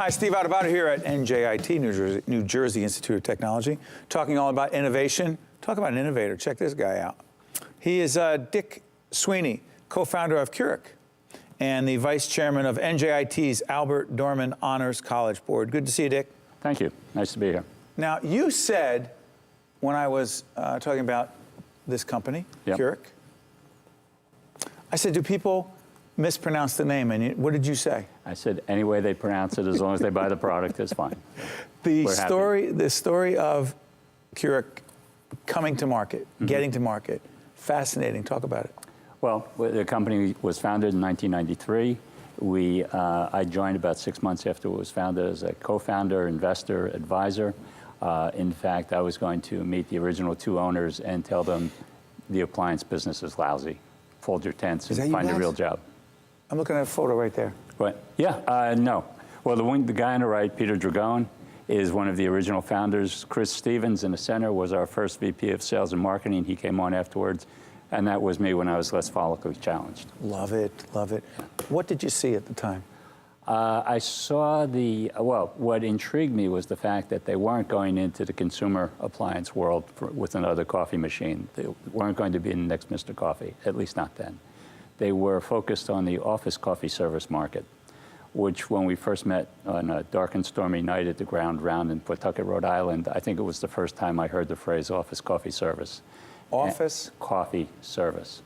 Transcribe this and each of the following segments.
Hi, Steve Adubato here at NJIT, New Jersey Institute of Technology, talking all about innovation. Talk about an innovator. Check this guy out. He is Dick Sweeney, co-founder of Keurig and the vice chairman of NJIT's Albert Dorman Honors College Board. Good to see you, Dick. Thank you. Nice to be here. Now, you said, when I was talking about this company, Yep. Keurig, I said, do people mispronounce the name? And what did you say? I said any way they pronounce it, as long as they buy the product, it's fine. The We're story of Keurig coming to market, getting to market, fascinating. Talk about it. Well, the company was founded in 1993. I joined about 6 months after it was founded as a co-founder, investor, advisor. In fact, I was going to meet the original two owners and tell them the appliance business is lousy. Fold your tents and find a real job. I'm looking at a photo right there. What? Yeah, no. Well, the guy on the right, Peter Dragone, is one of the original founders. Chris Stevens in the center was our first VP of sales and marketing. He came on afterwards. And that was me when I was less follically challenged. Love it, love it. What did you see at the time? I saw what intrigued me was the fact that they weren't going into the consumer appliance world with another coffee machine. They weren't going to be the next Mr. Coffee, at least not then. They were focused on the office coffee service market, which when we first met on a dark and stormy night at the Ground Round in Pawtucket, Rhode Island, I think it was the first time I heard the phrase office coffee service. Office coffee service.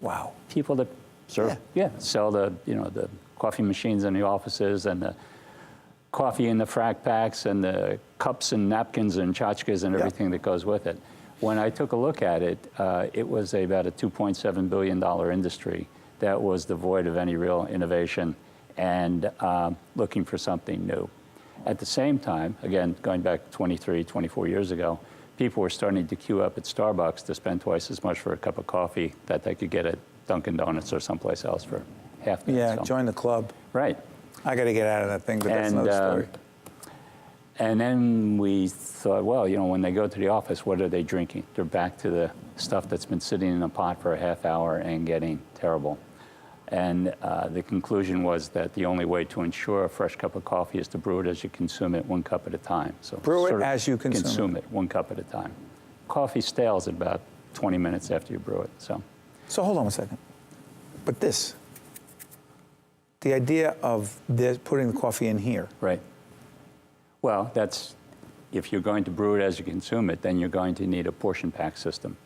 Wow. People that serve, sell the coffee machines in the offices and the coffee in the frac packs and the cups and napkins and tchotchkes and everything that goes with it. When I took a look at it, it was about a $2.7 billion industry that was devoid of any real innovation and looking for something new. At the same time, again, going back 23, 24 years ago, people were starting to queue up at Starbucks to spend twice as much for a cup of coffee that they could get at Dunkin' Donuts or someplace else for half the Yeah, join the club. Right. I got to get out of that thing, but that's another story. And then we thought, well, when they go to the office, what are they drinking? They're back to the stuff that's been sitting in a pot for a half hour and getting terrible. And the conclusion was that the only way to ensure a fresh cup of coffee is to brew it as you consume it, 1 cup at a time. So brew it as you consume it, 1 cup at a time. Coffee stales at about 20 minutes after you brew it. So hold on a second. But the idea of this, putting the coffee in here. Right. Well, if you're going to brew it as you consume it, then you're going to need a portion pack system.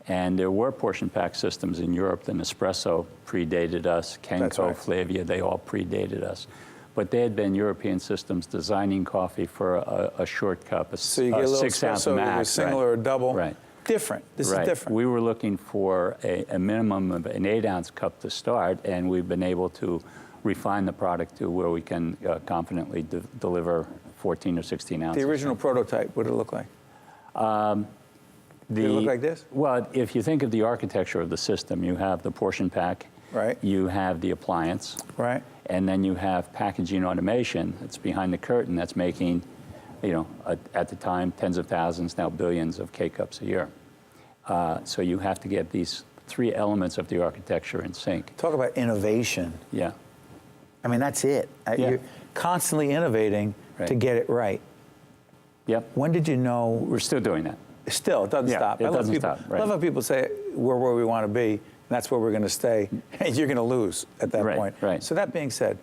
And there were portion pack systems in Europe. The Nespresso predated us, Kenco, Flavia, they all predated us. But they had been European systems designing coffee for a short cup, so you get a little 6 ounce espresso, max. a single or a double. Right. Different. This is different. We were looking for a minimum of an 8-ounce cup to start, and we've been able to refine the product to where we can confidently deliver 14 or 16 ounces. The original prototype, what did it look like? Did it look like this? Well, if you think of the architecture of the system, you have the portion pack, right? You have the appliance, right? And then you have packaging automation that's behind the curtain that's making, at the time, tens of thousands, now billions of K-cups a year. So you have to get these 3 elements of the architecture in sync. Talk about innovation. Yeah. I mean, that's it. You're constantly innovating to get it right. Yep. When did you know? We're still doing that. Still, it doesn't stop. It doesn't stop. I love how people say we're where we want to be, and that's where we're going to stay, and you're going to lose at that point. Right. So that being said,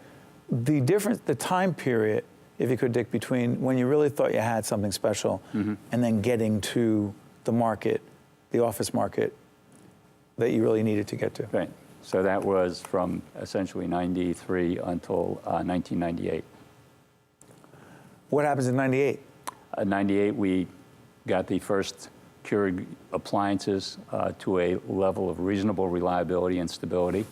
the time period, if you could, Dick, between when you really thought you had something special and then getting to the market, the office market, that you really needed to get to. Right. So that was from essentially 93 until 1998. What happens in 98? 98, we got the first Keurig appliances to a level of reasonable reliability and stability.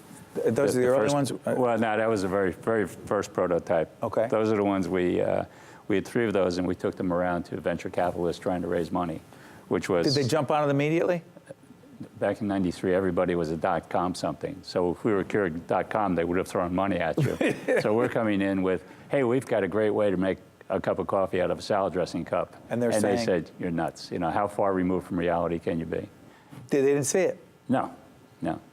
Those are the early ones? Well, no, that was the very, very first prototype. Okay. Those are the ones we had 3 of those, and we took them around to venture capitalists trying to raise money, which was... Did they jump on it immediately? Back in 93, everybody was a .com something. So if we were Keurig.com, they would have thrown money at you. So we're coming in with, hey, we've got a great way to make a cup of coffee out of a salad dressing cup. And they said, you're nuts. How far removed from reality can you be? They didn't see it? No.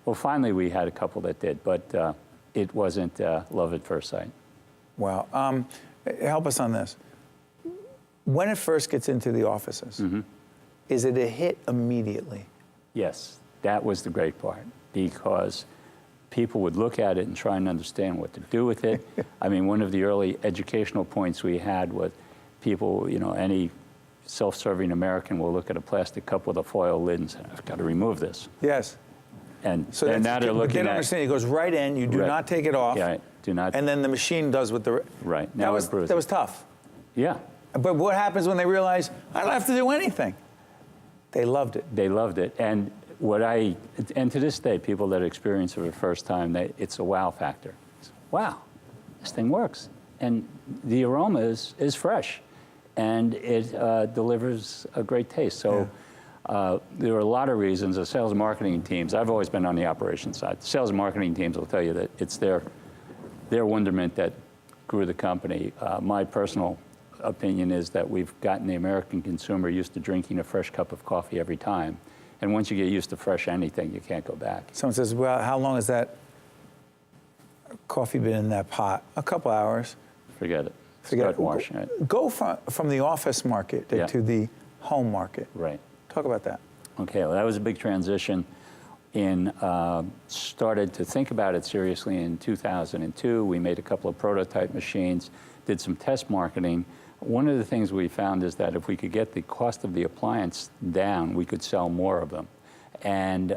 Well, finally, we had a couple that did, but it wasn't love at first sight. Wow. help us on this. When it first gets into the offices, is it a hit immediately? Yes, that was the great part, because people would look at it and try and understand what to do with it. I mean, one of the early educational points we had was people, you know, any self-serving American will look at a plastic cup with a foil lid and say, I've got to remove this. Yes. And So now that's, they're but looking they don't at, understand. It goes right in. You do Right. not take it off. Yeah, do not. And then the machine does what the Right. That Now was it brews that it. was tough. Yeah, But what happens when they realize I don't have to do anything? They loved it. they loved it. And to this day, people that experience it for the first time, it's a wow factor. Wow, this thing works. And the aroma is fresh, and it delivers a great taste. So there are a lot of reasons. The sales and marketing teams, I've always been on the operations side. The sales and marketing teams will tell you that it's their wonderment that grew the company. My personal opinion is that we've gotten the American consumer used to drinking a fresh cup of coffee every time. And once you get used to fresh anything, you can't go back. Someone says, well, how long has that coffee been in that pot? A couple hours. Forget it. Forget Start it. washing it. Go from the office market Yeah. to the home market. Right. Talk about that. Okay, well, that was a big transition. Started to think about it seriously in 2002. We made a couple of prototype machines, did some test marketing. One of the things we found is that if we could get the cost of the appliance down, we could sell more of them. And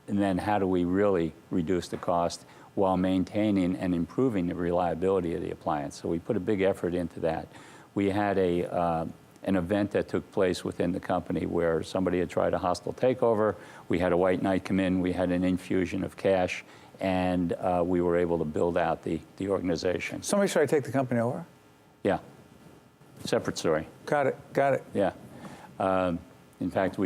then how do we really reduce the cost while maintaining and improving the reliability of the appliance? So we put a big effort into that. We had an event that took place within the company where somebody had tried a hostile takeover. We had a white knight come in. We had an infusion of cash, and we were able to build out the organization. Somebody tried to take the company over? Yeah. Separate story. Got it. Got it. Yeah. In fact,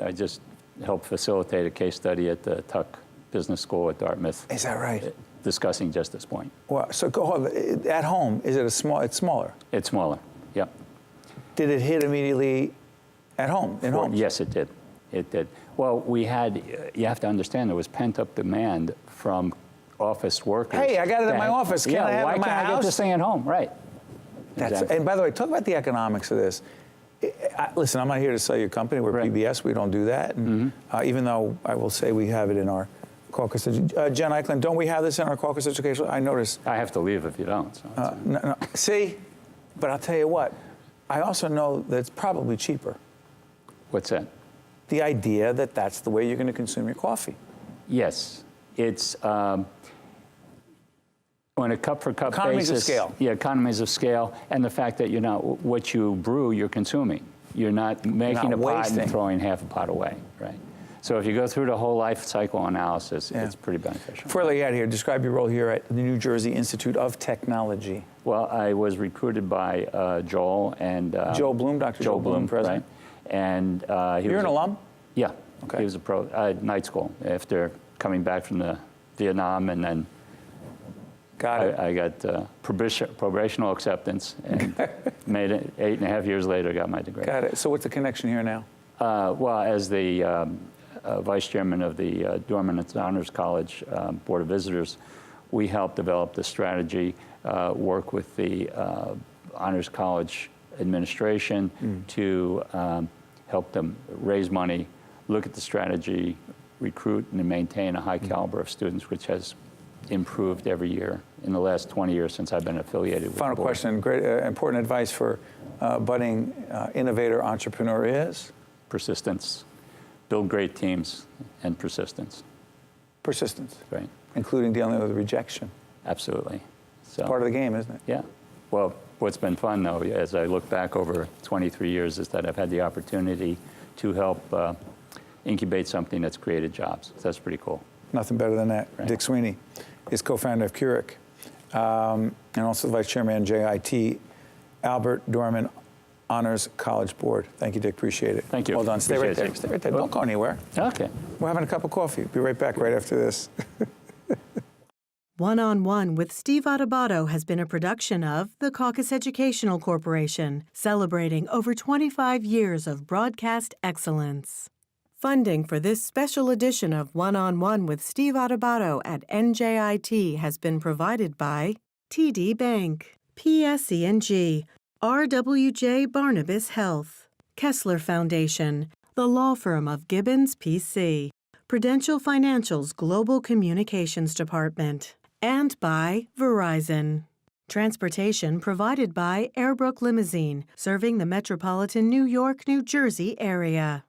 I just helped facilitate a case study at the Tuck Business School at Dartmouth. Is that right? Discussing just this point. Well, so go on. At home, is it it's smaller? It's smaller. Yep. Did it hit immediately at home, in homes? Yes, it did. It did. Well, you have to understand there was pent-up demand from office workers. Hey, I got it in my office. Can I have it in my why can't I get this house? thing at home? Right. Exactly. And by the way, talk about the economics of this. Listen, I'm not here to sell your company. We're Right. PBS. We don't do that. And, even though I will say we have it in our caucus. Jen Eichlin, don't we have this in our caucus education? I noticed. I have to leave if you don't. So No. See, but I'll tell you what. I also know that it's probably cheaper. what's that? The idea that that's the way you're going to consume your coffee. Yes. It's on a cup-for-cup Economies of basis. scale. Yeah, economies of scale, and the fact that what you brew, you're consuming. You're not making a pot wasting. and throwing half a pot away, right? So if you go through the whole life cycle analysis, it's pretty beneficial. Before I let you out of here, describe your role here at the New Jersey Institute of Technology. Well, I was recruited by Joel and Joel Bloom, Dr. Joel Bloom, president. right? And You're an alum? Yeah. Okay. He was a night school after coming back from the Vietnam, and then Got it. I got probational acceptance, and made it 8.5 years later, got my degree. Got it. So what's the connection here now? Well, as the vice chairman of the Dorman Honors College Board of Visitors, we helped develop the strategy, work with the Honors College administration to help them raise money, look at the strategy, recruit and maintain a high caliber of students, which has improved every year in the last 20 years since I've been affiliated with Final the board. question. Great, important advice for budding innovator entrepreneur is? Persistence. Build great teams and persistence. Persistence, Right. including dealing with rejection. Absolutely. So, Part of the game, isn't it? yeah. Well, what's been fun, though, as I look back over 23 years, is that I've had the opportunity to help incubate something that's created jobs. So that's pretty cool. Nothing better than that. Right. Dick Sweeney is co-founder of Keurig and also the vice chairman of NJIT, Albert Dorman Honors College Board. Thank you, Dick. Appreciate it. Thank you. Well done. Stay right Appreciate there. it. Stay right there. Don't go anywhere. Okay. We're having a cup of coffee. Be right back right after this. One-on-One with Steve Adubato has been a production of the Caucus Educational Corporation, celebrating over 25 years of broadcast excellence. Funding for this special edition of One-on-One with Steve Adubato at NJIT has been provided by TD Bank, PSE&G, RWJ Barnabas Health, Kessler Foundation, the law firm of Gibbons PC, Prudential Financial's Global Communications Department, and by Verizon. Transportation provided by Airbrook Limousine, serving the metropolitan New York, New Jersey area.